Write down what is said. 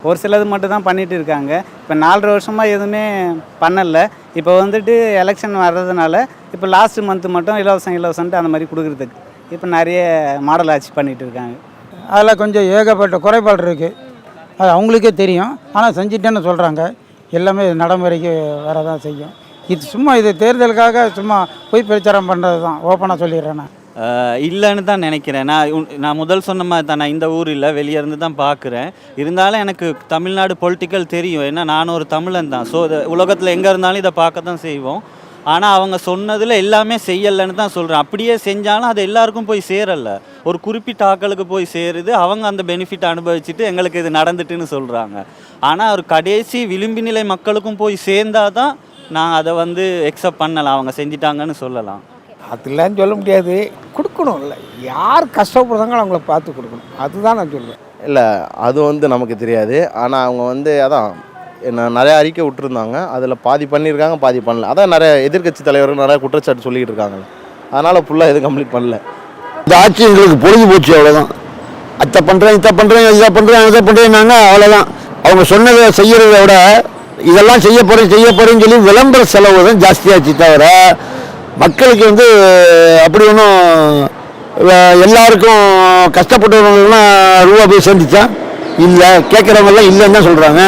ஒரு சிலது மட்டும் தான் பண்ணிட்டு இருக்காங்க. இப்போ 4.5 வருஷமா எதுவுமே பண்ணல. இப்போ வந்துட்டு எலெக்ஷன் வர்றதுனால இப்போ லாஸ்ட் மந்த் மட்டும் இலவசன்ட்டு அந்த மாதிரி கொடுக்குறதுக்கு இப்போ நிறைய மாடல் ஆட்சி பண்ணிட்டு இருக்காங்க. அதில் கொஞ்சம் ஏகப்பட்ட குறைபாடு இருக்குது. அது அவங்களுக்கே தெரியும். ஆனால் செஞ்சுட்டேன்னு சொல்கிறாங்க. எல்லாமே நடைமுறைக்கு வரதான் செய்யும். இது சும்மா இது தேர்தலுக்காக சும்மா பொய் பிரச்சாரம் பண்ணுறது தான். ஓப்பனாக சொல்லிடுறேன் நான். இல்லைன்னு தான் நினைக்கிறேன். நான் முதல் சொன்ன மாதிரி தான், நான் இந்த ஊர் இல்லை, வெளியே இருந்து தான் பார்க்குறேன். இருந்தாலும் எனக்கு தமிழ்நாடு பொலிட்டிக்கல் தெரியும். ஏன்னா நானும் ஒரு தமிழன் தான். ஸோ உலகத்தில் எங்கே இருந்தாலும் இதை பார்க்க தான் செய்வோம். ஆனால் அவங்க சொன்னதில் எல்லாமே செய்யலைன்னு தான் சொல்கிறேன். அப்படியே செஞ்சாலும் அது எல்லாருக்கும் போய் சேரலை. ஒரு குறிப்பிட்ட ஆட்களுக்கு போய் சேருது. அவங்க அந்த பெனிஃபிட் அனுபவிச்சுட்டு எங்களுக்கு இது நடந்துட்டுன்னு சொல்கிறாங்க. ஆனால் ஒரு கடைசி விளிம்பு நிலை மக்களுக்கும் போய் சேர்ந்தால் தான் நான் அதை வந்து எக்ஸப்ட் பண்ணலாம், அவங்க செஞ்சிட்டாங்கன்னு சொல்லலாம். அதெல்லாம் சொல்ல முடியாது. கொடுக்கணும் இல்லை, யார் கஷ்டப்படுறாங்களோ அவங்கள பார்த்து கொடுக்கணும். அதுதான் நான் சொல்லுவேன். இல்லை, அது வந்து நமக்கு தெரியாது. ஆனால் அவங்க வந்து அதான் நிறைய அறிக்கை விட்டுருந்தாங்க. அதில் பாதி பண்ணியிருக்காங்க, பாதி பண்ணல. அதான் நிறைய எதிர்க்கட்சி தலைவர்கள் நிறைய குற்றச்சாட்டு சொல்லிக்கிட்டு இருக்காங்க. அதனால் ஃபுல்லாக எதுவும் கம்ப்ளீட் பண்ணல. இந்த ஆட்சி எங்களுக்கு பொழுது போச்சு, அவ்வளோதான். அத்தை பண்ணுறேன், இதை பண்ணுறேன், இதை பண்ணுறேன்னாங்க, அவ்வளோதான். அவங்க சொன்னதை செய்கிறத விட இதெல்லாம் செய்ய போகிறேன்னு சொல்லி விளம்பர செலவு தான் ஜாஸ்தியாச்சு தவிர மக்களுக்கு வந்து அப்படி ஒன்றும் எல்லாருக்கும் கஷ்டப்பட்டவங்களுக்குலாம் ரூபா போய் சேர்ந்துச்சா இல்லை, கேட்குறவங்கெல்லாம் இல்லைன்னு தான் சொல்கிறாங்க.